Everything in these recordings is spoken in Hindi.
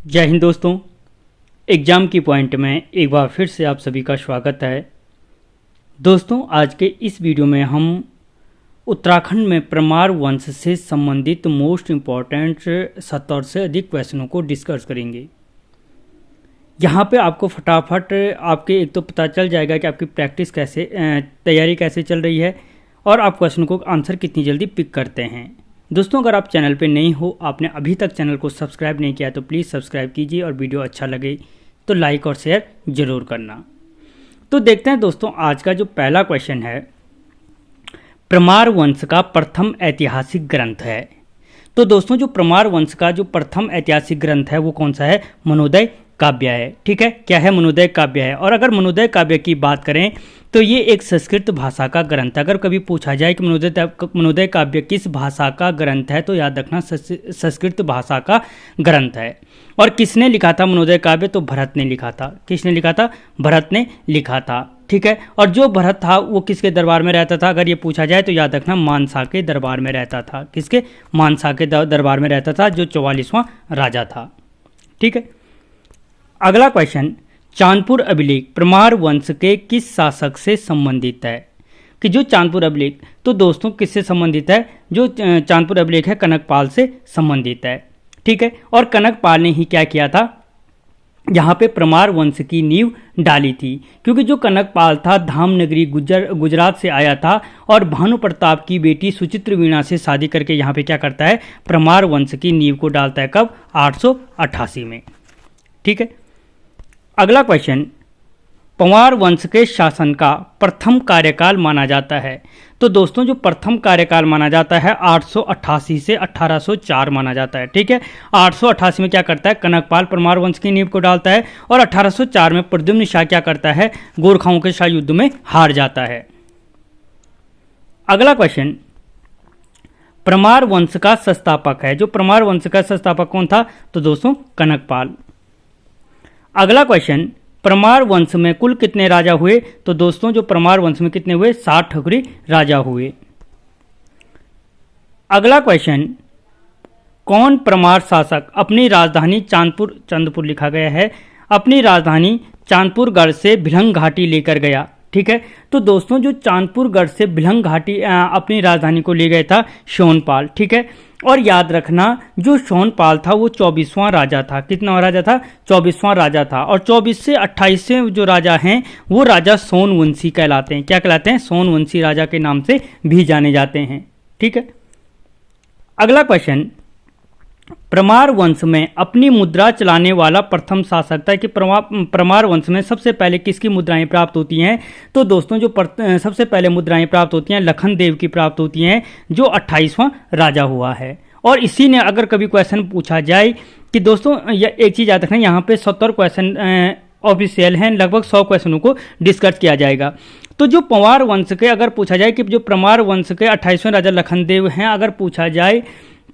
जय हिंद दोस्तों। एग्ज़ाम की पॉइंट में एक बार फिर से आप सभी का स्वागत है। दोस्तों, आज के इस वीडियो में हम उत्तराखंड में परमार वंश से संबंधित मोस्ट इम्पॉर्टेंट 70 से अधिक क्वेश्चनों को डिस्कस करेंगे। यहाँ पे आपको फटाफट आपके एक तो पता चल जाएगा कि आपकी प्रैक्टिस कैसे तैयारी कैसे चल रही है और आप क्वेश्चन को आंसर कितनी जल्दी पिक करते हैं। दोस्तों, अगर आप चैनल पे नहीं हो, आपने अभी तक चैनल को सब्सक्राइब नहीं किया तो प्लीज़ सब्सक्राइब कीजिए और वीडियो अच्छा लगे तो लाइक और शेयर ज़रूर करना। तो देखते हैं दोस्तों, आज का जो पहला क्वेश्चन है, परमार वंश का प्रथम ऐतिहासिक ग्रंथ है। तो दोस्तों, जो परमार वंश का जो प्रथम ऐतिहासिक ग्रंथ है वो कौन सा है? मनोदय काव्य है। ठीक है, क्या है? मनोदय काव्य है। और अगर मनोदय काव्य की बात करें तो ये एक संस्कृत भाषा का ग्रंथ है। अगर कभी पूछा जाए कि मनोदय काव्य किस भाषा का ग्रंथ है तो याद रखना संस्कृत भाषा का ग्रंथ है। और किसने लिखा था मनोदय काव्य? तो भरत ने लिखा था। किसने लिखा था? भरत ने लिखा था। ठीक है, और जो भरत था वो किसके दरबार में रहता था? अगर ये पूछा जाए तो याद रखना मानसा के दरबार में रहता था। किसके? मानसा के दरबार में रहता था, जो 44वां राजा था। ठीक है, अगला क्वेश्चन, चांदपुर अभिलेख परमार वंश के किस शासक से संबंधित है? कि जो चांदपुर अभिलेख, तो दोस्तों किससे संबंधित है? जो चांदपुर अभिलेख है कनकपाल से संबंधित है। ठीक है, और कनकपाल ने ही क्या किया था? यहाँ पे परमार वंश की नींव डाली थी, क्योंकि जो कनकपाल था धामनगरी गुजरात से आया था और भानु प्रताप की बेटी सुचित्र वीणा से शादी करके यहाँ पे क्या करता है? परमार वंश की नींव को डालता है। कब? 888 में। ठीक है, अगला क्वेश्चन, पंवार वंश के शासन का प्रथम कार्यकाल माना जाता है। तो दोस्तों, जो प्रथम कार्यकाल माना जाता है 888 से 1804 माना जाता है। ठीक है, 888 में क्या करता है? कनकपाल परमार वंश की नींव को डालता है और 1804 में प्रद्युम्न शाह क्या करता है? गोरखाओं के साथ युद्ध में हार जाता है। अगला क्वेश्चन, परमार वंश का संस्थापक है। जो परमार वंश का संस्थापक कौन था? तो दोस्तों कनकपाल। अगला क्वेश्चन, परमार वंश में कुल कितने राजा हुए? तो दोस्तों, जो परमार वंश में कितने हुए? 60 ठकुरी राजा हुए। अगला क्वेश्चन, कौन परमार शासक अपनी राजधानी चंदपुर लिखा गया है, अपनी राजधानी चांदपुरगढ़ से भिलंग घाटी लेकर गया? ठीक है, तो दोस्तों, जो चांदपुरगढ़ से भिलंग घाटी अपनी राजधानी को ले गया था शोनपाल। ठीक है, और याद रखना जो शोनपाल था वो 24वां राजा था। कितना राजा था? 24वां राजा था। और 24 से 28 से जो राजा हैं वो राजा सोनवंशी कहलाते हैं। क्या कहलाते हैं? सोनवंशी राजा के नाम से भी जाने जाते हैं। ठीक है, अगला क्वेश्चन, परमार वंश में अपनी मुद्रा चलाने वाला प्रथम शासक था। कि परमार वंश में सबसे पहले किसकी मुद्राएं प्राप्त होती हैं? तो दोस्तों, जो सबसे पहले मुद्राएं प्राप्त होती हैं लखन देव की प्राप्त होती हैं, जो 28वां राजा हुआ है। और इसी ने अगर कभी क्वेश्चन पूछा जाए कि दोस्तों, एक चीज़ याद रखना, यहाँ पे 70 क्वेश्चन ऑफिशियल हैं, लगभग 100 क्वेश्चनों को डिस्कस किया जाएगा। तो जो पंवार वंश के अगर पूछा जाए कि जो परमार वंश के 28वें राजा लखनदेव हैं, अगर पूछा जाए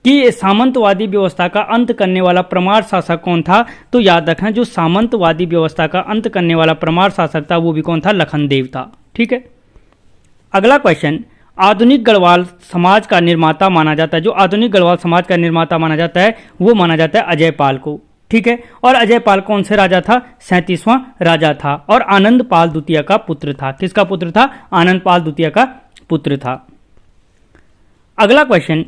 कि सामंतवादी व्यवस्था का अंत करने वाला परमार शासक कौन था, तो याद रखना जो सामंतवादी व्यवस्था का अंत करने वाला परमार शासक था वो भी कौन था? लखनदेव था। ठीक है, अगला क्वेश्चन, आधुनिक गढ़वाल समाज का निर्माता माना जाता है। जो आधुनिक गढ़वाल समाज का निर्माता माना जाता है वो माना जाता है अजयपाल को। ठीक है, और अजयपाल कौन से राजा था? 37वां राजा था और आनंद पाल द्वितीय का पुत्र था। किसका पुत्र था? आनंद पाल द्वितीय का पुत्र था। अगला क्वेश्चन,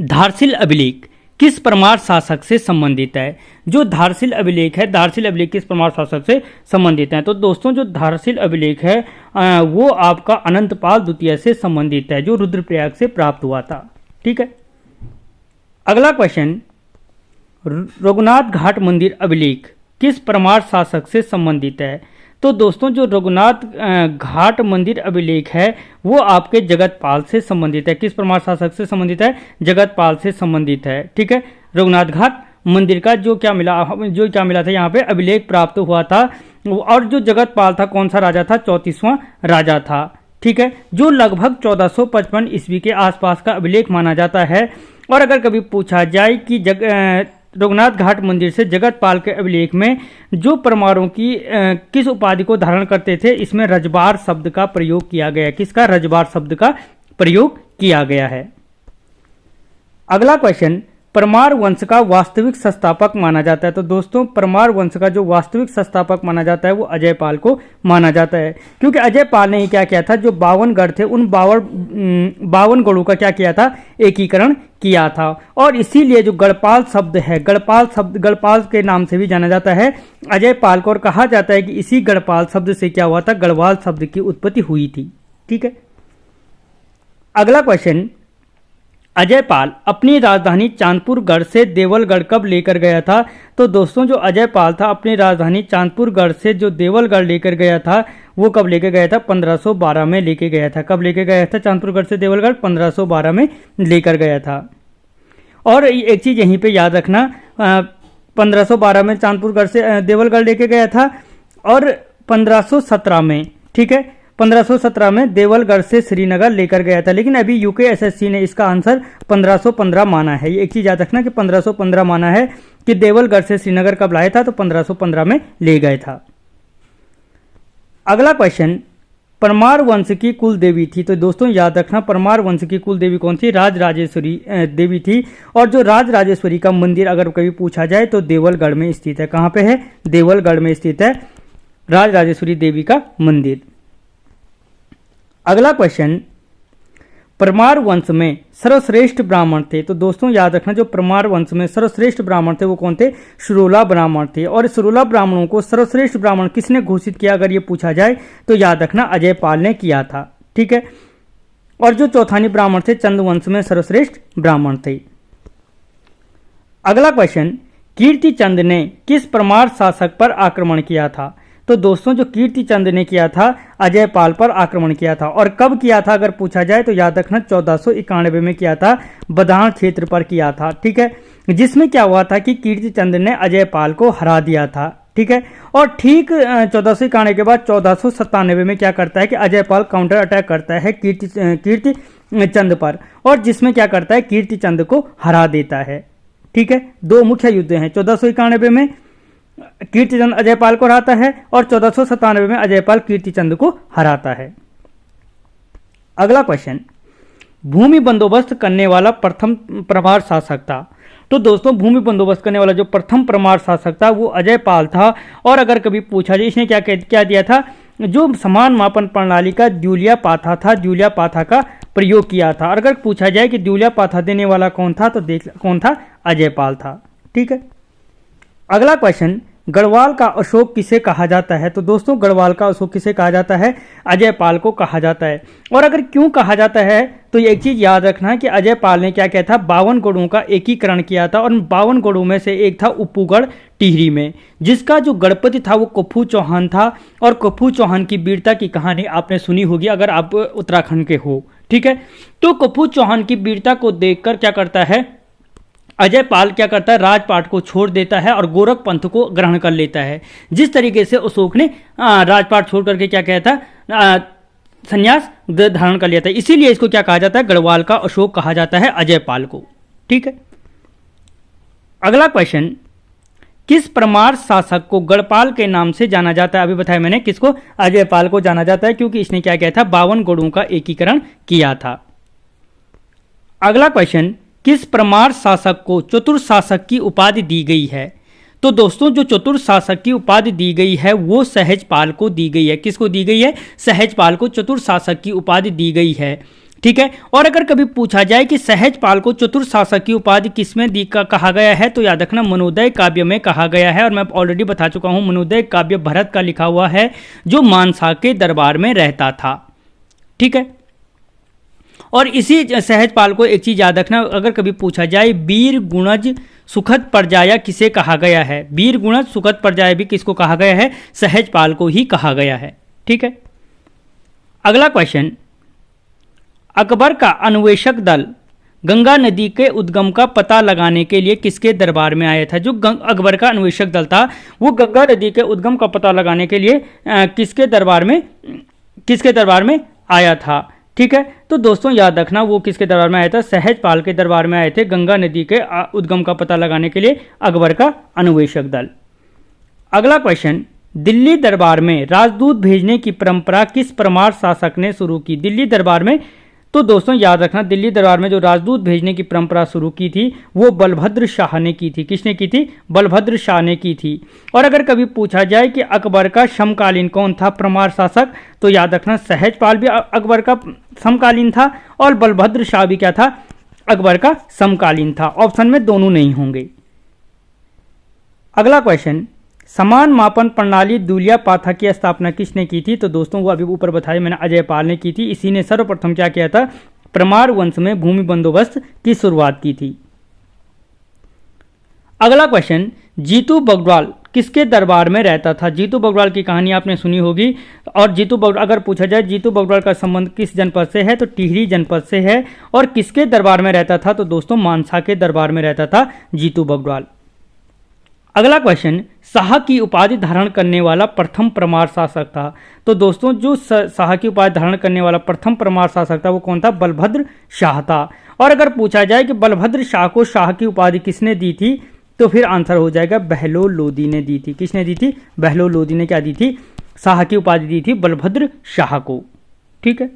धारसिल अभिलेख किस परमार शासक से संबंधित है? जो धारसिल अभिलेख है, धारसिल अभिलेख किस परमार शासक से संबंधित है? तो दोस्तों, जो धारसिल अभिलेख है वो आपका अनंतपाल द्वितीय से संबंधित है, जो रुद्रप्रयाग से प्राप्त हुआ था। ठीक है, अगला क्वेश्चन, रघुनाथ घाट मंदिर अभिलेख किस परमार शासक से संबंधित है? तो दोस्तों, जो रघुनाथ घाट मंदिर अभिलेख है वो आपके जगतपाल से संबंधित है। किस परमार शासक से संबंधित है? जगतपाल से संबंधित है। ठीक है, रघुनाथ घाट मंदिर का जो क्या मिला था यहाँ पे अभिलेख प्राप्त हुआ था। और जो जगतपाल था कौन सा राजा था? 34वां राजा था। ठीक है, जो लगभग 1455 ईस्वी के आसपास का अभिलेख माना जाता है। और अगर कभी पूछा जाए कि रघुनाथ घाट मंदिर से जगतपाल के अभिलेख में जो परमारों की किस उपाधि को धारण करते थे, इसमें रजबार शब्द का प्रयोग किया गया। किसका? रजबार शब्द का प्रयोग किया गया है। अगला क्वेश्चन, परमार वंश का वास्तविक संस्थापक माना जाता है। तो दोस्तों परमार वंश का जो वास्तविक संस्थापक माना जाता है वो अजयपाल को माना जाता है, क्योंकि अजयपाल ने ही क्या किया था, जो 52 गढ़ थे उन 52 गढ़ों का क्या किया था, एकीकरण किया था। और इसीलिए जो गढ़पाल शब्द है, गढ़पाल के नाम से भी जाना जाता है अजयपाल को, और कहा जाता है कि इसी गढ़पाल शब्द से क्या हुआ था, गढ़वाल शब्द की उत्पत्ति हुई थी। ठीक है, अगला क्वेश्चन, अजयपाल अपनी राजधानी चांदपुरगढ़ से देवलगढ़ कब लेकर गया था। तो दोस्तों जो अजयपाल था अपनी राजधानी चांदपुरगढ़ से जो देवलगढ़ लेकर गया था वो कब लेकर गया था, 1512 में लेकर गया था। कब लेकर गया था चांदपुरगढ़ से देवलगढ़, 1512 में लेकर गया था। और एक चीज़ यहीं पे याद रखना, 1512 में चांदपुरगढ़ से देवलगढ़ लेके गया था, और 1517 में, ठीक है, 1517 में देवलगढ़ से श्रीनगर लेकर गया था। लेकिन अभी यूकेएसएससी ने इसका आंसर 1515 माना है। ये एक चीज़ याद रखना कि 1515 माना है कि देवलगढ़ से श्रीनगर कब लाया था, तो 1515 में ले गए था। अगला क्वेश्चन, परमार वंश की कुल देवी थी। तो दोस्तों याद रखना परमार वंश की कुल देवी कौन थी, राजराजेश्वरी देवी थी। और जो राजराजेश्वरी का मंदिर अगर कभी पूछा जाए तो देवलगढ़ में स्थित है। कहाँ पे है, देवलगढ़ में स्थित है राजराजेश्वरी देवी का मंदिर। अगला क्वेश्चन, परमार वंश में सर्वश्रेष्ठ ब्राह्मण थे। तो दोस्तों याद रखना जो परमार वंश में सर्वश्रेष्ठ ब्राह्मण थे वो कौन थे, सुरोला ब्राह्मण थे। और सुरोला ब्राह्मणों को सर्वश्रेष्ठ ब्राह्मण किसने घोषित किया, अगर ये पूछा जाए तो याद रखना अजयपाल ने किया था। ठीक है, और जो चौथानी ब्राह्मण थे चंद्रवंश में सर्वश्रेष्ठ ब्राह्मण थे। अगला क्वेश्चन, कीर्ति चंद ने किस परमार शासक पर आक्रमण किया था। तो दोस्तों जो कीर्ति चंद ने किया था अजयपाल पर आक्रमण किया था। और कब किया था अगर पूछा जाए तो याद रखना 1491 में किया था, बदान क्षेत्र पर किया था। ठीक है, जिसमें क्या हुआ था कि कीर्ति चंद ने अजयपाल को हरा दिया था। ठीक है, और ठीक 1491 के बाद 1497 में क्या करता है कि अजयपाल काउंटर अटैक करता है कीर्ति चंद पर, और जिसमें क्या करता है कीर्ति चंद को हरा देता है। ठीक है, दो मुख्य युद्ध हैं, 1491 में कीर्तिचंद अजयपाल को हराता है और 1497 में अजयपाल कीर्तिचंद को हराता है। अगला क्वेश्चन, भूमि बंदोबस्त करने वाला प्रथम परमार शासक था। तो दोस्तों भूमि बंदोबस्त करने वाला जो प्रथम परमार शासक था वो अजयपाल था। और अगर कभी पूछा जाए इसने क्या दिया था, जो समान मापन प्रणाली का द्यूलिया पाथा था, द्यूलिया पाथा का प्रयोग किया था। और अगर पूछा जाए कि द्यूलिया पाथा देने वाला कौन था तो देख कौन था, अजयपाल था। ठीक है, अगला क्वेश्चन, गढ़वाल का अशोक किसे कहा जाता है। तो दोस्तों गढ़वाल का अशोक किसे कहा जाता है, अजयपाल को कहा जाता है। और अगर क्यों कहा जाता है तो एक चीज याद रखना कि अजयपाल ने क्या किया था, 52 गढ़ों का एकीकरण किया था। और 52 गढ़ों में से एक था उप्पूगढ़ टिहरी में, जिसका जो गढ़पति था वो कप्पू चौहान था। और कप्पू चौहान की वीरता की कहानी आपने सुनी होगी अगर आप उत्तराखंड के हो। ठीक है, तो कप्पू चौहान की वीरता को देखकर क्या करता है अजयपाल, क्या करता है राजपाट को छोड़ देता है और गोरख पंथ को ग्रहण कर लेता है। जिस तरीके से अशोक ने राजपाट छोड़ करके क्या किया था, संन्यास धारण कर लिया था। इसीलिए इसको क्या कहा जाता है, गढ़वाल का अशोक कहा जाता है अजयपाल को। ठीक है, अगला क्वेश्चन, किस परमार शासक को गढ़पाल के नाम से जाना जाता है। अभी बताया मैंने किसको, अजयपाल को जाना जाता है, क्योंकि इसने क्या किया था, 52 गढ़ों का एकीकरण किया था। अगला क्वेश्चन, किस परमार शासक को चतुर शासक की उपाधि दी गई है। तो दोस्तों जो चतुर शासक की उपाधि दी गई है वो सहजपाल को दी गई है। किसको दी गई है, सहजपाल को चतुर शासक की उपाधि दी गई है। ठीक है, और अगर कभी पूछा जाए कि सहजपाल को चतुर शासक की उपाधि किसमें कहा गया है तो याद रखना मनोदय काव्य में कहा गया है। और मैं ऑलरेडी बता चुका हूं मनोदय काव्य भरत का लिखा हुआ है जो मानसा के दरबार में रहता था। ठीक है, और इसी सहजपाल को एक चीज याद रखना, अगर कभी पूछा जाए वीर गुणज सुखद पर्याय किसे कहा गया है, वीर गुणज सुखद पर्याय भी किसको कहा गया है, सहजपाल को ही कहा गया है। ठीक है, अगला क्वेश्चन, अकबर का अन्वेषक दल गंगा नदी के उद्गम का पता लगाने के लिए किसके दरबार में आया था। जो अकबर का अन्वेषक दल था वो गंगा नदी के उद्गम का पता लगाने के लिए किसके दरबार में आया था। ठीक है, तो दोस्तों याद रखना वो किसके दरबार में आया था, सहजपाल के दरबार में आए थे गंगा नदी के उद्गम का पता लगाने के लिए अकबर का अन्वेषक दल। अगला क्वेश्चन, दिल्ली दरबार में राजदूत भेजने की परंपरा किस परमार शासक ने शुरू की। दिल्ली दरबार में तो दोस्तों याद रखना, दिल्ली दरबार में जो राजदूत भेजने की परंपरा शुरू की थी वो बलभद्र शाह ने की थी। किसने की थी? बलभद्र शाह ने की थी। और अगर कभी पूछा जाए कि अकबर का समकालीन कौन था परमार शासक, तो याद रखना सहजपाल भी अकबर का समकालीन था और बलभद्र शाह भी क्या था? अकबर का समकालीन था। ऑप्शन में दोनों नहीं होंगे। अगला क्वेश्चन, समान मापन प्रणाली दुलिया पाथा की स्थापना किसने की थी? तो दोस्तों वो अभी ऊपर बताया मैंने, अजय पाल ने की थी। इसी ने सर्वप्रथम क्या किया था? परमार वंश में भूमि बंदोबस्त की शुरुआत की थी। अगला क्वेश्चन, जीतू बगड़वाल किसके दरबार में रहता था? जीतू बगड़वाल की कहानी आपने सुनी होगी। और जीतू बगड़वाल, अगर पूछा जाए जीतू बगड़वाल का संबंध किस जनपद से है, तो टिहरी जनपद से है। और किसके दरबार में रहता था? तो दोस्तों मानसा के दरबार में रहता था जीतू बगड़वाल। अगला क्वेश्चन, शाह की उपाधि धारण करने वाला प्रथम परमार शासक था। तो दोस्तों जो शाह की उपाधि धारण करने वाला प्रथम परमार शासक था वो कौन था? बलभद्र शाह था। और अगर पूछा जाए कि बलभद्र शाह को शाह की उपाधि किसने दी थी, तो फिर आंसर हो जाएगा बहलोल लोदी ने दी थी। किसने दी थी? बहलोल लोदी ने क्या दी थी? शाह की उपाधि दी थी बलभद्र शाह को। ठीक है।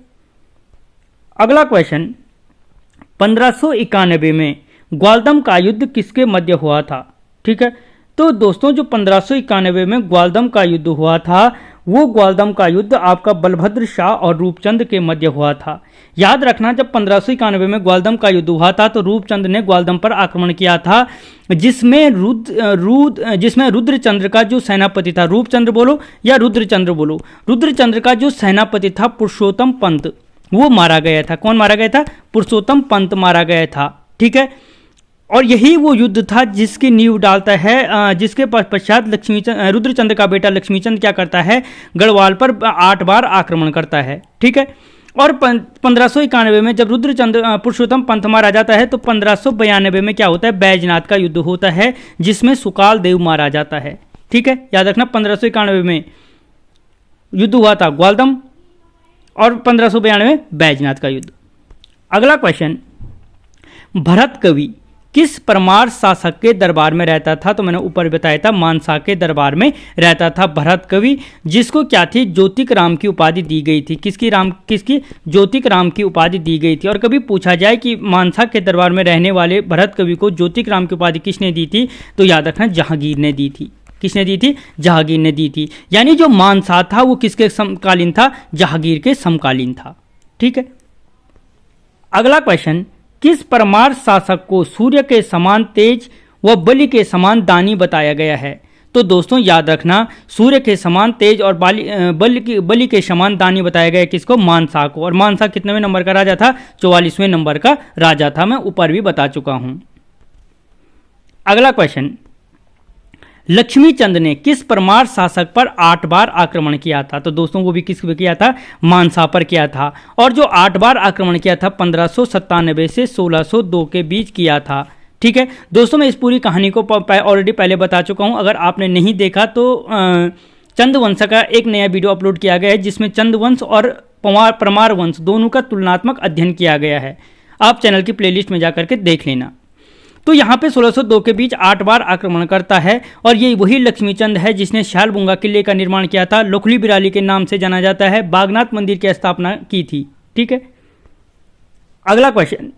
अगला क्वेश्चन, 1591 में ग्वालदम का युद्ध किसके मध्य हुआ था? ठीक है। तो दोस्तों जो 1591 में ग्वालदम का युद्ध हुआ था, वो ग्वालदम का युद्ध आपका बलभद्र शाह और रूपचंद के मध्य हुआ था। याद रखना, जब 1591 में ग्वालदम का युद्ध हुआ था तो रूपचंद ने ग्वालदम पर आक्रमण किया था, जिसमें रुद्रचंद्र का जो सेनापति था, रूपचंद्र बोलो या रुद्रचंद्र बोलो, रुद्रचंद्र का जो सेनापति था पुरुषोत्तम पंत, वो मारा गया था। कौन मारा गया था? पुरुषोत्तम पंत मारा गया था। ठीक है। और यही वो युद्ध था जिसकी नींव डालता है, जिसके पश्चात रुद्रचंद्र का बेटा लक्ष्मीचंद क्या करता है? गढ़वाल पर 8 बार आक्रमण करता है। ठीक है। और 1591 में जब पुरुषोत्तम पंत मारा जाता है तो 1592 में क्या होता है? बैजनाथ का युद्ध होता है, जिसमें सुकाल देव मारा जाता है। ठीक है। याद रखना, 1591 में युद्ध हुआ था ग्वालदम और 1592 में बैजनाथ का युद्ध। अगला क्वेश्चन, भरत कवि किस परमार शासक के दरबार में रहता था? तो मैंने ऊपर बताया था मानसा के दरबार में रहता था भरत कवि, जिसको क्या थी? ज्योतिक राम की उपाधि दी गई थी। किसकी? ज्योतिक राम की उपाधि दी गई थी। और कभी पूछा जाए कि मानसा के दरबार में रहने वाले भरत कवि को ज्योतिक राम की उपाधि किसने दी थी? तो याद रखना, जहांगीर ने दी थी। किसने दी थी? जहांगीर ने दी थी। यानी जो मानसा था वो किसके समकालीन था? जहांगीर के समकालीन था। ठीक है। अगला क्वेश्चन, किस परमार शासक को सूर्य के समान तेज व बलि के समान दानी बताया गया है? तो दोस्तों याद रखना, सूर्य के समान तेज और बलि के समान दानी बताया गया किसको? मानसा को। और मानसा कितनेवें नंबर का राजा था? 44वें नंबर का राजा था। मैं ऊपर भी बता चुका हूं। अगला क्वेश्चन, लक्ष्मीचंद ने किस परमार शासक पर 8 बार आक्रमण किया था? तो दोस्तों वो भी किस पे किया था? मानसा पर किया था। और जो 8 बार आक्रमण किया था 1597 से 1602 के बीच किया था। ठीक है दोस्तों, मैं इस पूरी कहानी को ऑलरेडी पहले बता चुका हूं। अगर आपने नहीं देखा तो चंद्रवंश का एक नया वीडियो अपलोड किया गया है, जिसमें चंद्रवंश और परमार वंश दोनों का तुलनात्मक अध्ययन किया गया है। आप चैनल की प्लेलिस्ट में जाकर के देख लेना। तो यहाँ पे 1602 के बीच 8 बार आक्रमण करता है। और ये वही लक्ष्मीचंद है जिसने शालबुंगा किले का निर्माण किया था, लोखली बिराली के नाम से जाना जाता है, बागनाथ मंदिर की स्थापना की थी। ठीक है। अगला क्वेश्चन,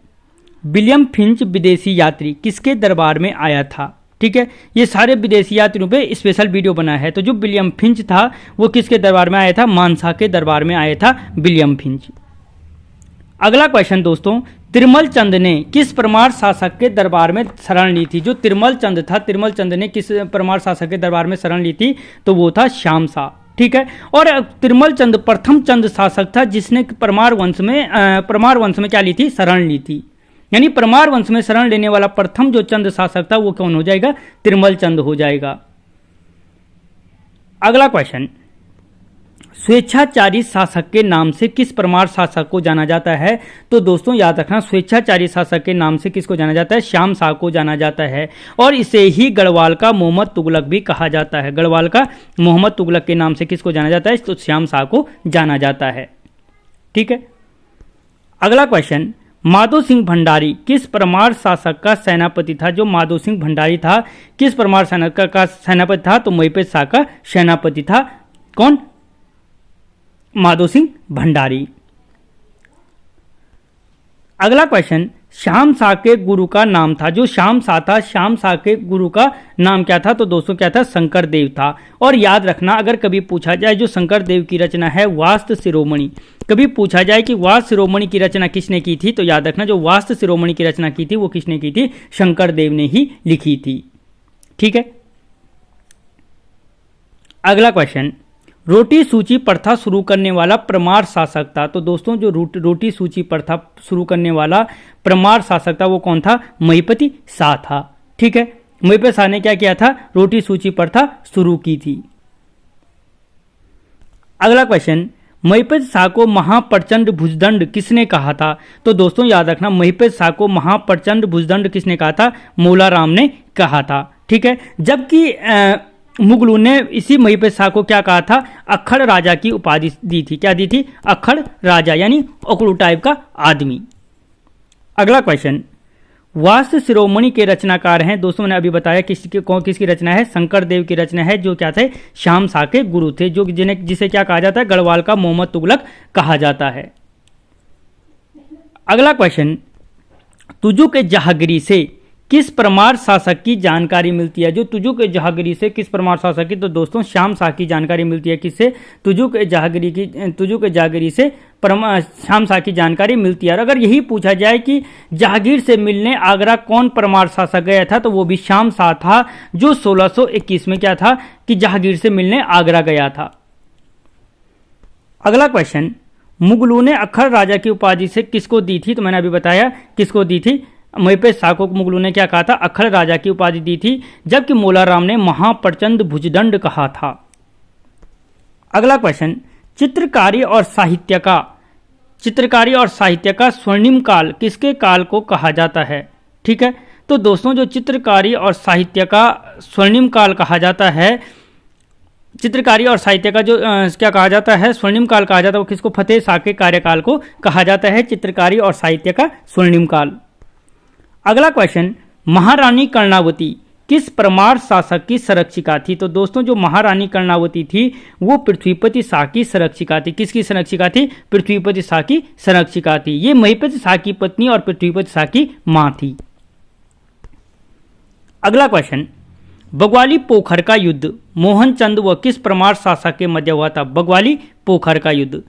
विलियम फिंच विदेशी यात्री किसके दरबार में आया था? ठीक है, ये सारे विदेशी यात्रियों पे स्पेशल वीडियो बना है। तो जो विलियम फिंच था वो किसके दरबार में आया था? मानसा के दरबार में आया था विलियम फिंच। अगला क्वेश्चन दोस्तों, तिरमल चंद ने किस परमार शासक के दरबार में शरण ली थी? जो तिरमल चंद था, तिरमल चंद ने किस परमार शासक के दरबार में शरण ली थी? तो वो था श्याम शाह। ठीक है। और तिरमल चंद प्रथम चंद शासक था जिसने परमार वंश में क्या ली थी? शरण ली थी। यानी परमार वंश में शरण लेने वाला प्रथम जो चंद शासक था वो कौन हो जाएगा? तिरमल चंद हो जाएगा। अगला क्वेश्चन, स्वेच्छाचारी शासक के नाम से किस परमार शासक को जाना जाता है? तो दोस्तों याद रखना, स्वेच्छाचारी शासक के नाम से किसको जाना जाता है? श्याम शाह को जाना जाता है। और इसे ही गढ़वाल का मोहम्मद तुगलक भी कहा जाता है। गढ़वाल का मोहम्मद तुगलक के नाम से किसको जाना जाता है? तो श्याम शाह को जाना जाता है। ठीक है। अगला क्वेश्चन, माधो सिंह भंडारी किस परमार शासक का सेनापति था? जो माधो सिंह भंडारी था किस परमार का सेनापति था? तो महिपेश शाह का सेनापति था। कौन? माधो सिंह भंडारी। अगला क्वेश्चन, श्याम शाह के गुरु का नाम था, जो श्याम शाह था, श्याम शाह के गुरु का नाम क्या था? तो दोस्तों क्या था? शंकर देव था। और याद रखना, अगर कभी पूछा जाए जो शंकर देव की रचना है वास्त शिरोमणि, कभी पूछा जाए कि वास्त शिरोमणि की रचना किसने की थी, तो याद रखना जो वास्त शिरोमणि की रचना की थी वो किसने की थी? शंकर देव ने ही लिखी थी। ठीक है। अगला क्वेश्चन, रोटी सूची प्रथा शुरू करने वाला परमार शासक था। तो दोस्तों जो रोटी सूची प्रथा शुरू करने वाला परमार शासक था वो कौन था? महिपति शाह था। ठीक है। महिपति शाह ने क्या किया था? रोटी सूची प्रथा शुरू की थी। अगला क्वेश्चन, महिपति शाह को महाप्रचंड भुजदंड किसने कहा था? तो दोस्तों याद रखना, महिपति शाह को महाप्रचंड भुजदंड किसने कहा था? मोलाराम ने कहा था। ठीक है। जबकि मुगलों ने इसी महिपति शाह को क्या कहा था? अक्खड़ राजा की उपाधि दी थी। क्या दी थी? अक्खड़ राजा, यानी ओकड़ू टाइप का आदमी। अगला क्वेश्चन, वास्त शिरोमणि के रचनाकार हैं, दोस्तों मैंने अभी बताया किसकी रचना है? शंकर देव की रचना है, जो क्या थे? श्याम शाह के गुरु थे, जो जिसे क्या कहा जाता है? गढ़वाल का मोहम्मद तुगलक कहा जाता है। अगला क्वेश्चन, तुजु के जहांगीरी से किस परमार शासक की जानकारी मिलती है? जो तुजु के जहांगीरी से किस परमार शासक की? तो दोस्तों श्याम शाह की जानकारी मिलती है। किससे? तुजु के जहांगीरी से श्याम शाह की जानकारी मिलती है। और अगर यही पूछा जाए कि जहांगीर से मिलने आगरा कौन परमार शासक गया था, तो वो भी श्याम शाह था, जो 1621 में क्या था कि जहांगीर से मिलने आगरा गया था। अगला क्वेश्चन, मुगलों ने अक्खड़ राजा की उपाधि से किसको दी थी? तो मैंने अभी बताया किसको दी थी? महिपति शाह को मुगलों ने क्या कहा था? अक्खड़ राजा की उपाधि दी थी, जबकि मोलाराम ने महाप्रचंड भुजदंड कहा था। अगला क्वेश्चन, चित्रकारी और साहित्य का स्वर्णिम काल किसके काल को कहा जाता है? ठीक है। तो दोस्तों जो चित्रकारी और साहित्य का स्वर्णिम काल कहा जाता है, चित्रकारी और साहित्य का जो क्या कहा जाता है? स्वर्णिम काल कहा जाता है, वो किसको? फतेह शाह के कार्यकाल को कहा जाता है चित्रकारी और साहित्य का स्वर्णिम काल। अगला क्वेश्चन, महारानी कर्णावती किस परमार शासक की संरक्षिका थी? तो दोस्तों जो महारानी कर्णावती थी वो पृथ्वीपति शाह की संरक्षिका थी। किसकी संरक्षिका थी? पृथ्वीपति शाह की संरक्षिका थी। ये महिपति शाह की पत्नी और पृथ्वीपति शाह की मां थी। अगला क्वेश्चन, बग्वाली पोखर का युद्ध मोहनचंद व किस परमार शासक के मध्य हुआ था? बग्वाली पोखर का युद्ध।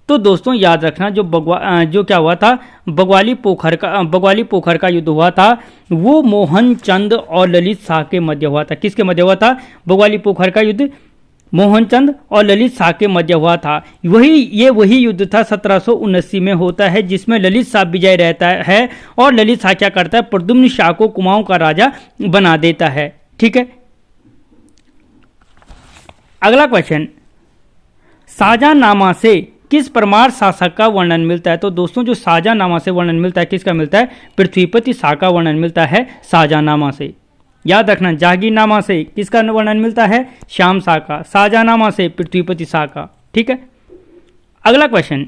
तो दोस्तों याद रखना जो क्या हुआ था? बग्वाली पोखर का युद्ध हुआ था, वो मोहनचंद और ललित शाह के मध्य हुआ था। किसके मध्य हुआ था? बग्वाली पोखर का युद्ध मोहनचंद और ललित शाह के मध्य हुआ था। वही युद्ध था 1779 में होता है, जिसमें ललित शाह विजय रहता है और ललित शाह क्या करता है? प्रद्युम्न शाह को कुमाऊं का राजा बना देता है। ठीक है। अगला क्वेश्चन, शाहजहांनामा से किस परमार शासक का वर्णन मिलता है? तो दोस्तों जो शाहजहांनामा से वर्णन मिलता है, किसका मिलता है? पृथ्वीपति शाह का वर्णन मिलता है शाहजहांनामा से। याद रखना, जहांगीरनामा से किसका वर्णन मिलता है? श्याम शाह का। शाहजहांनामा से पृथ्वीपति शाह का। ठीक है। अगला क्वेश्चन,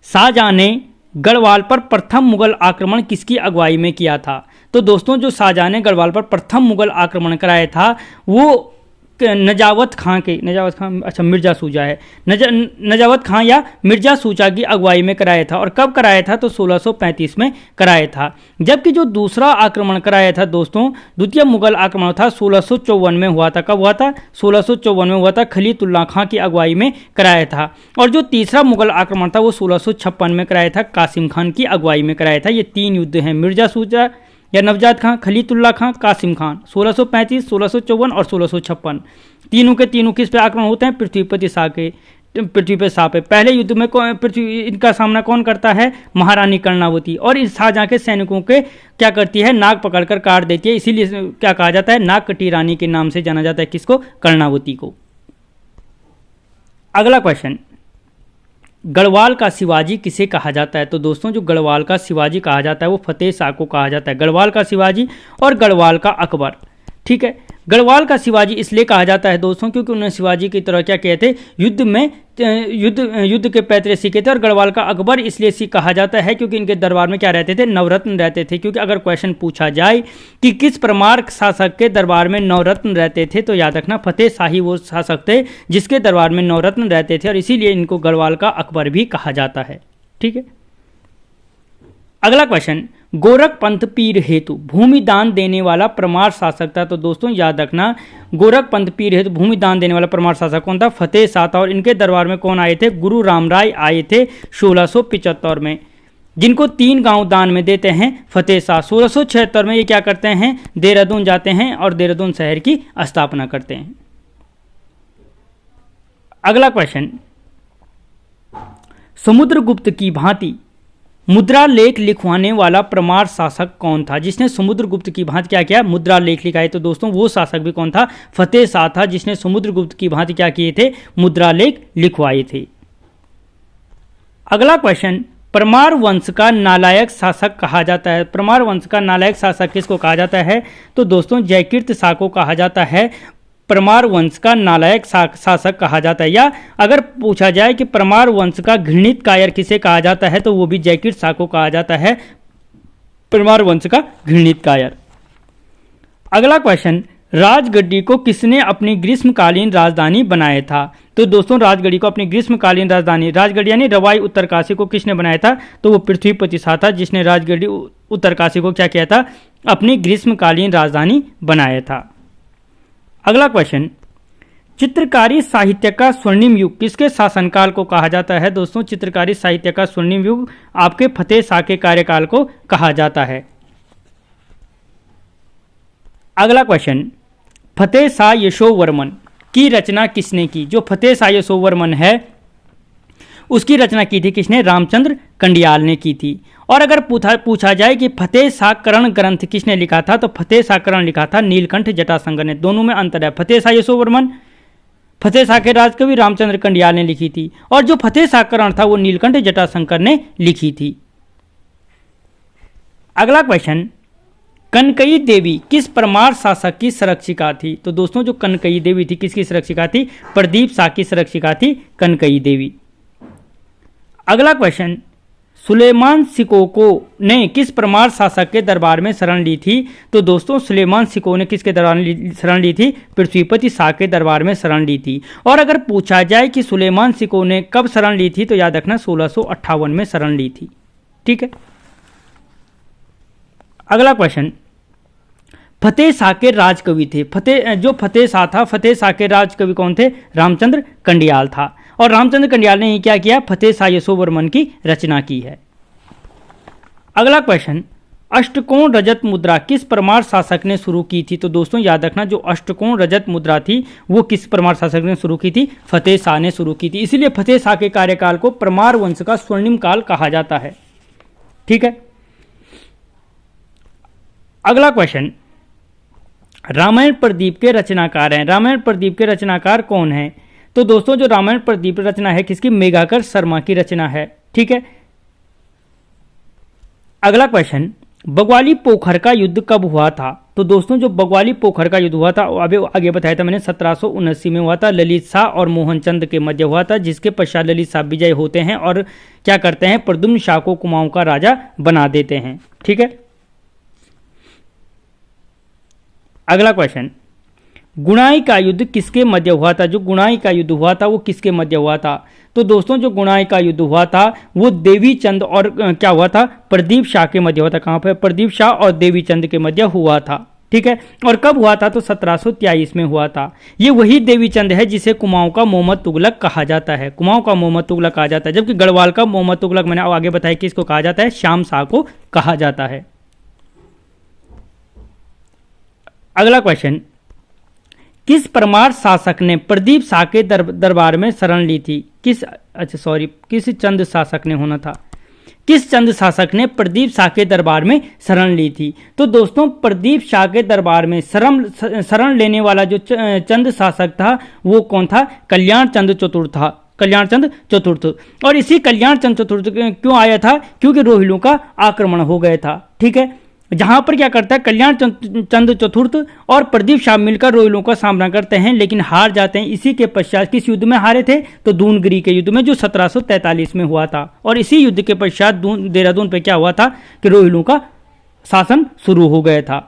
शाहजहां ने गढ़वाल पर प्रथम मुगल आक्रमण किसकी अगुवाई में किया था? तो दोस्तों जो शाहजहां ने गढ़वाल पर प्रथम मुगल आक्रमण कराया था वो नजावत खां अच्छा मिर्जा सूजा है, नजावत खां या मिर्जा सूजा की अगुवाई में कराया था। और कब कराया था? तो 1635 में कराया था। जबकि जो दूसरा आक्रमण कराया था दोस्तों, द्वितीय मुगल आक्रमण था 1654 में हुआ था। कब हुआ था? 1654 में हुआ था, खलीलुल्लाह खां की अगुवाई में कराया था। और जो तीसरा मुगल आक्रमण था वो 1656 में कराया था, कासिम खान की अगुवाई में कराया था। ये 3 युद्ध हैं, मिर्जा सूजा या नवजात खां, खलीलुल्लाह खां, कासिम खान, 1635, 1654 और 1656। तीनों के तीनों किस पे आक्रमण होते हैं? पृथ्वीपति शाह पे। पहले युद्ध में इनका सामना कौन करता है? महारानी कर्णावती। और इस शाहजहां के सैनिकों के क्या करती है? नाक पकड़कर काट देती है। इसीलिए क्या कहा जाता है? नाक कटी रानी के नाम से जाना जाता है। किसको? कर्णावती को। अगला क्वेश्चन, गढ़वाल का शिवाजी किसे कहा जाता है? तो दोस्तों जो गढ़वाल का शिवाजी कहा जाता है वो फतेह शाह को कहा जाता है। गढ़वाल का शिवाजी और गढ़वाल का अकबर। ठीक है। गढ़वाल का शिवाजी इसलिए कहा जाता है दोस्तों क्योंकि उन्हें शिवाजी की तरह क्या कहते? युद्ध के पैतरे सीखे थे। और गढ़वाल का अकबर इसलिए कहा जाता है क्योंकि इनके दरबार में क्या रहते थे? नवरत्न रहते थे। क्योंकि अगर क्वेश्चन पूछा जाए कि किस परमार शासक के दरबार में नवरत्न रहते थे, तो याद रखना फतेह शाही वो शासक थे जिसके दरबार में नवरत्न रहते थे, और इसीलिए इनको गढ़वाल का अकबर भी कहा जाता है। ठीक है। अगला क्वेश्चन, गोरखपंथ पीर हेतु भूमि दान देने वाला परमार शासक था। तो दोस्तों याद रखना, गोरखपंथ पीर हेतु भूमि दान देने वाला परमार शासक कौन था? फतेह शाह था। और इनके दरबार में कौन आए थे? गुरु रामराय आए थे 1675 में, जिनको 3 गांव दान में देते हैं फतेह शाह। 1676 में ये क्या करते हैं? देहरादून जाते हैं और देहरादून शहर की स्थापना करते हैं। अगला क्वेश्चन, समुद्रगुप्त की भांति मुद्रा लेख लिखवाने वाला परमार शासक कौन था? जिसने समुद्रगुप्त की भांति क्या किया? मुद्रा लेख लिखाए। तो दोस्तों वो शासक भी कौन था? फतेह शाह था, जिसने समुद्रगुप्त की भांति क्या किए थे? मुद्रा लेख लिखवाए थे। अगला क्वेश्चन, परमार वंश का नालायक शासक कहा जाता है। परमार वंश का नालायक शासक किसको कहा जाता है? तो दोस्तों जयकीर्त शाह को कहा जाता है परमार वंश का नालायक शासक कहा जाता है। या अगर पूछा जाए कि परमार वंश का घृणित कायर किसे कहा जाता है, तो वो भी जयकीर्त शाह को कहा जाता है परमार वंश का घृणित कायर। अगला क्वेश्चन, राजगद्दी को किसने अपनी ग्रीष्मकालीन राजधानी बनाया था? तो दोस्तों राजगद्दी को अपनी ग्रीष्मकालीन राजधानी, राजगद्दी यानी रवाई उत्तरकाशी को किसने बनाया था? तो वो पृथ्वीपति शाह था, जिसने राजगद्दी उत्तरकाशी को क्या किया था? अपनी ग्रीष्मकालीन राजधानी बनाया था। अगला क्वेश्चन, चित्रकारी साहित्य का स्वर्णिम युग किसके शासनकाल को कहा जाता है? दोस्तों चित्रकारी साहित्य का स्वर्णिम युग आपके फतेह शाह के कार्यकाल को कहा जाता है। अगला क्वेश्चन, फतेह शाह यशोवर्मन की रचना किसने की? जो फतेह शाह यशोवर्मन है उसकी रचना की थी किसने? रामचंद्र कंडियाल ने की थी। और अगर पूछा जाए कि फतेह शाह करण ग्रंथ किसने लिखा था, तो फतेह शाह करण लिखा था नीलकंठ जटाशंकर ने। दोनों में अंतर है। फतेह शाह यशोवर्मन फतेह शाह के राजकवि रामचंद्र कंडियाल ने लिखी थी, और जो फतेह शाह करण था वो नीलकंठ जटाशंकर ने लिखी थी। अगला क्वेश्चन, कनकई देवी किस परमार शासक की संरक्षिका थी? तो दोस्तों जो कनकई देवी थी किसकी संरक्षिका थी? प्रदीप शाह की संरक्षिका थी कनकई देवी। अगला क्वेश्चन, सुलेमान सिकोको ने किस परमार शासक के दरबार में शरण ली थी? तो दोस्तों सुलेमान सिको ने किसके दरबार में शरण ली थी? पृथ्वीपति शाह के दरबार में शरण ली थी। और अगर पूछा जाए कि सुलेमान सिको ने कब शरण ली थी, तो याद रखना 1658 में शरण ली थी। ठीक है। अगला क्वेश्चन, फतेह शाह के राजकवि थे। फतेह शाह था, फतेह शाह के राजकवि कौन थे? रामचंद्र कंडियाल था। और रामचंद्र कंडियाल ने क्या किया? फतेह शाह यशोवर्मन की रचना की है। अगला क्वेश्चन, अष्टकोण रजत मुद्रा किस परमार शासक ने शुरू की थी? तो दोस्तों याद रखना जो अष्टकोण रजत मुद्रा थी वो किस परमार शासक ने शुरू की थी? फतेह शाह ने शुरू की थी। इसीलिए फतेह शाह के कार्यकाल को परमार वंश का स्वर्णिम काल कहा जाता है। ठीक है। अगला क्वेश्चन, रामायण प्रदीप के रचनाकार हैं। रामायण प्रदीप के रचनाकार कौन हैं? तो दोस्तों जो रामायण प्रदीप रचना है किसकी? मेघाकर शर्मा की रचना है। ठीक है। अगला क्वेश्चन, बग्वाली पोखर का युद्ध कब हुआ था? तो दोस्तों जो बग्वाली पोखर का युद्ध हुआ था अभी आगे बताया था मैंने 1779 में हुआ था। ललित शाह और मोहन चंद के मध्य हुआ था, जिसके पश्चात ललित शाह विजय होते हैं और क्या करते हैं? प्रद्युम्न शाह को कुमाऊं का राजा बना देते हैं। ठीक है। अगला क्वेश्चन, गुणाई का युद्ध किसके मध्य हुआ था? जो गुणाई का युद्ध हुआ था वो किसके मध्य हुआ था? तो दोस्तों जो गुणाई का युद्ध हुआ था वो देवी चंद और क्या हुआ था? प्रदीप शाह के मध्य हुआ था। कहाँ पर? प्रदीप शाह और देवी चंद के मध्य हुआ था। ठीक है। और कब हुआ था? तो 1723 में हुआ था। ये वही देवी चंद है जिसे कुमाऊं का मोहम्मद तुगलक कहा जाता है। कुमाऊं का मोहम्मद तुगलक कहा जाता है, जबकि गढ़वाल का मोहम्मद तुगलक मैंने आगे बताया कि इसको कहा जाता है श्याम शाह को कहा जाता है। अगला क्वेश्चन, किस परमार शासक ने प्रदीप शाह के दरबार में शरण ली थी? किस चंद शासक ने होना था। किस चंद शासक ने प्रदीप शाह के दरबार में शरण ली थी? तो दोस्तों प्रदीप शाह के दरबार में शरण लेने वाला जो चंद शासक था वो कौन था? कल्याण चंद चतुर्थ था। कल्याण चंद चतुर्थ। और इसी कल्याण चंद चतुर्थ क्यों आया था? क्योंकि रोहिलों का आक्रमण हो गया था। ठीक है। जहां पर क्या करता है कल्याण चंद चतुर्थ और प्रदीप शाह मिलकर रोहिलों का सामना करते हैं, लेकिन हार जाते हैं। इसी के पश्चात किस युद्ध में हारे थे? तो दूनगिरी के युद्ध में, जो 1743 में हुआ था। और इसी युद्ध के पश्चात देहरादून पे क्या हुआ था कि रोहिलों का शासन शुरू हो गया था।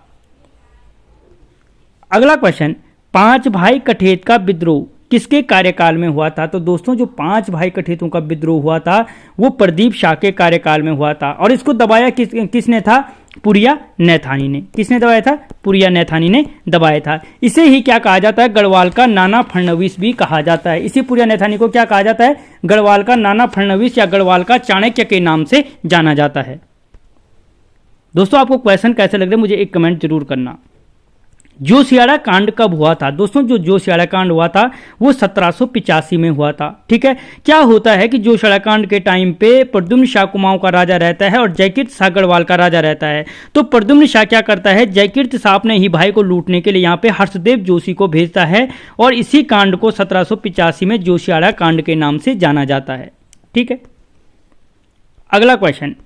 अगला क्वेश्चन, 5 भाई कठेत का विद्रोह किसके कार्यकाल में हुआ था? तो दोस्तों जो 5 भाई कठेतों का विद्रोह हुआ था वो प्रदीप शाह के कार्यकाल में हुआ था, और इसको दबाया किसने था? पुरिया नैथानी ने। किसने दबाया था? पुरिया नैथानी ने दबाया था। इसे ही क्या कहा जाता है? गढ़वाल का नाना फडणवीस भी कहा जाता है। इसी पुरिया नैथानी को क्या कहा जाता है? गढ़वाल का नाना फडणवीस या गढ़वाल का चाणक्य के नाम से जाना जाता है। दोस्तों आपको क्वेश्चन कैसे लग रहे हैं मुझे एक कमेंट जरूर करना। जोशियाड़ा कांड कब हुआ था? दोस्तों जो जोशियाड़ा कांड हुआ था वो 1785 में हुआ था। ठीक है, क्या होता है कि जोशियाड़ा कांड के टाइम पे प्रद्युम्न शाह कुमाऊं का राजा रहता है और जयकीर्त शाह गढ़वाल का राजा रहता है। तो प्रद्युम्न शाह क्या करता है? जयकीर्त शाह अपने ही भाई को लूटने के लिए यहाँ पे हर्षदेव जोशी को भेजता है, और इसी कांड को 1785 में जोशियाड़ा कांड के नाम से जाना जाता है। ठीक है, अगला क्वेश्चन,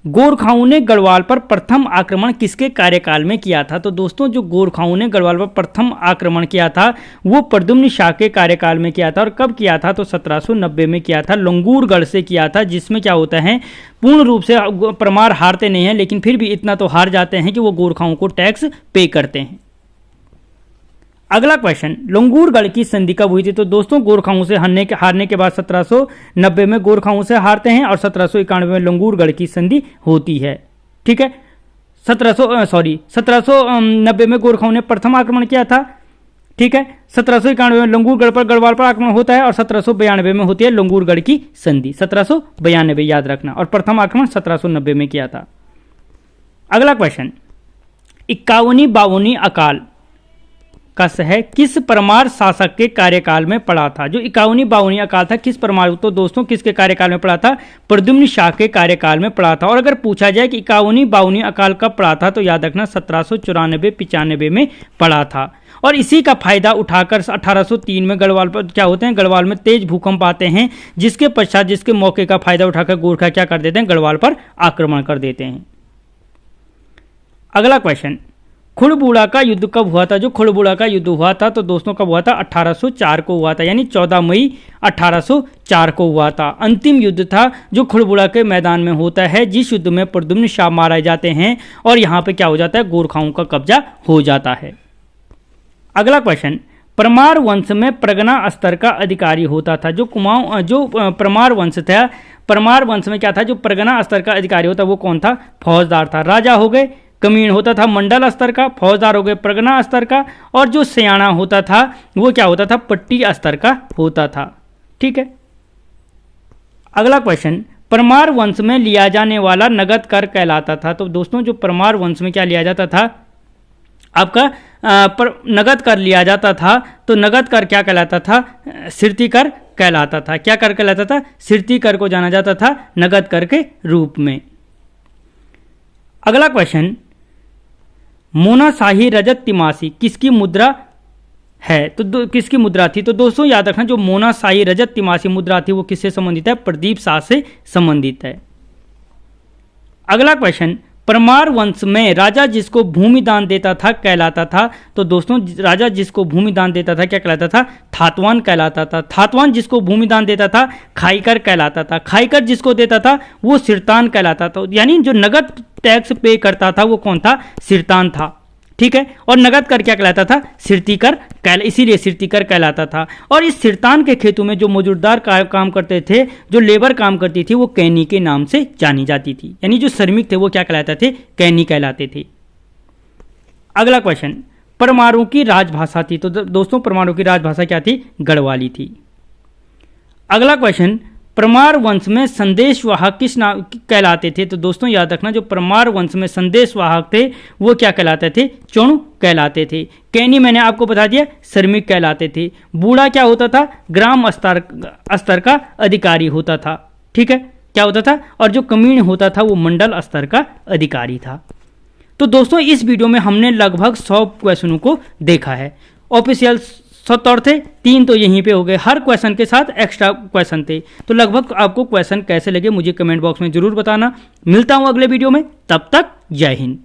गोरखाओं ने गढ़वाल पर प्रथम आक्रमण किसके कार्यकाल में किया था? तो दोस्तों जो गोरखाओं ने गढ़वाल पर प्रथम आक्रमण किया था वो प्रद्युम्न शाह के कार्यकाल में किया था। और कब किया था? तो 1790 में किया था, लंगूरगढ़ से किया था, जिसमें क्या होता है पूर्ण रूप से परमार हारते नहीं हैं, लेकिन फिर भी इतना तो हार जाते हैं कि वो गोरखाओं को टैक्स पे करते हैं। अगला क्वेश्चन, लंगूरगढ़ की संधि कब हुई थी? तो दोस्तों गोरखाओं से हारने के बाद 1790 में गोरखाओं से हारते हैं और 1791 में लंगूरगढ़ की संधि होती है। ठीक है, 1790 में गोरखाओं ने प्रथम आक्रमण किया था। ठीक है, 1791 में लंगूरगढ़ पर गढ़वाल पर आक्रमण होता है और 1792 में होती है लंगूरगढ़ की संधि। 1792 याद रखना, और प्रथम आक्रमण 1790 में किया था। अगला क्वेश्चन, 51वीं अकाल का सह किस परमार शासक के कार्यकाल में पड़ा था? जो 51वीं अकाल था किस परमार, तो दोस्तों किसके कार्यकाल में पड़ा था? प्रद्युम्न शाह के कार्यकाल में पड़ा था। और अगर पूछा जाए कि 51वीं अकाल कब पड़ा था तो याद रखना 1794-95 में पड़ा था। और इसी का फायदा उठाकर 1803 में गढ़वाल पर क्या होते हैं? गढ़वाल में तेज भूकंप आते हैं, जिसके पश्चात जिसके मौके का फायदा उठाकर गोरखा क्या कर देते हैं? गढ़वाल पर आक्रमण कर देते हैं। अगला क्वेश्चन, खुड़बुड़ा का युद्ध कब हुआ था? जो खुड़बुड़ा का युद्ध हुआ था तो दोस्तों कब हुआ था? 1804 को हुआ था, यानी 14 मई 1804 को हुआ था। अंतिम युद्ध था जो खुड़बुड़ा के मैदान में होता है, जिस युद्ध में प्रद्युम्न शाह मारे जाते हैं और यहाँ पे क्या हो जाता है? गोरखाओं का कब्जा हो जाता है। अगला क्वेश्चन, परमार वंश में प्रगना स्तर का अधिकारी होता था। जो परमार वंश था, परमार वंश में क्या था? जो प्रगना स्तर का अधिकारी होता वो कौन था? फौजदार था। राजा हो गए, कमीण होता था मंडल स्तर का, फौजदार हो गए प्रगना स्तर का, और जो सयाना होता था वो क्या होता था? पट्टी स्तर का होता था। ठीक है, अगला क्वेश्चन, परमार वंश में लिया जाने वाला नगद कर कहलाता था। तो दोस्तों जो परमार वंश में क्या लिया जाता था? आपका नगद कर लिया जाता था। तो नगद कर क्या कहलाता था? सिरती कर कहलाता था। क्या कर कहलाता था? सिरती कर को जाना जाता था नगद कर के रूप में। अगला क्वेश्चन, मोनाशाही रजत तिमासी किसकी मुद्रा है? तो किसकी मुद्रा थी? तो दोस्तों याद रखना जो मोनाशाही रजत तिमासी मुद्रा थी वो किससे संबंधित है? प्रदीप शाह से संबंधित है। अगला क्वेश्चन, परमार वंश में राजा जिसको भूमि दान देता था कहलाता था। तो दोस्तों राजा जिसको भूमि दान देता था क्या कहलाता था? थातवान कहलाता था। थातवान जिसको भूमि दान देता था खाईकर कहलाता था। खाईकर जिसको देता था वो सिरतान कहलाता था। यानी जो नगद टैक्स पे करता था वो कौन था? सिरतान था। ठीक है, और नगद कर क्या कहलाता था? सिरती कर इसीलिए सिरती कर कहलाता था। और इस सिरतान के खेतों में जो मौजूददार काम करते थे, जो लेबर काम करती थी वो कैनी के नाम से जानी जाती थी। यानी जो श्रमिक थे वो क्या कहलाते थे? कैनी कहलाते थे। अगला क्वेश्चन, परमाणु की राजभाषा थी। तो दोस्तों परमाणु की राजभाषा क्या थी? गढ़वाली थी। अगला क्वेश्चन, परमार वंश में संदेशवाहक किस नाम कहलाते थे? तो दोस्तों याद रखना जो परमार वंश में संदेशवाहक थे वो क्या कहलाते थे? चोणु कहलाते थे। कैनी मैंने आपको बता दिया श्रमिक कहलाते थे। बूढ़ा क्या होता था? ग्राम स्तर का अधिकारी होता था। ठीक है, क्या होता था? और जो कमीण होता था वो मंडल स्तर का अधिकारी था। तो दोस्तों इस वीडियो में हमने लगभग 100 क्वेश्चनों को देखा है। ऑफिशियल 70 थे, 3 तो यहीं पे हो गए। हर क्वेश्चन के साथ एक्स्ट्रा क्वेश्चन थे। तो लगभग आपको क्वेश्चन कैसे लगे मुझे कमेंट बॉक्स में जरूर बताना। मिलता हूं अगले वीडियो में, तब तक जय हिंद।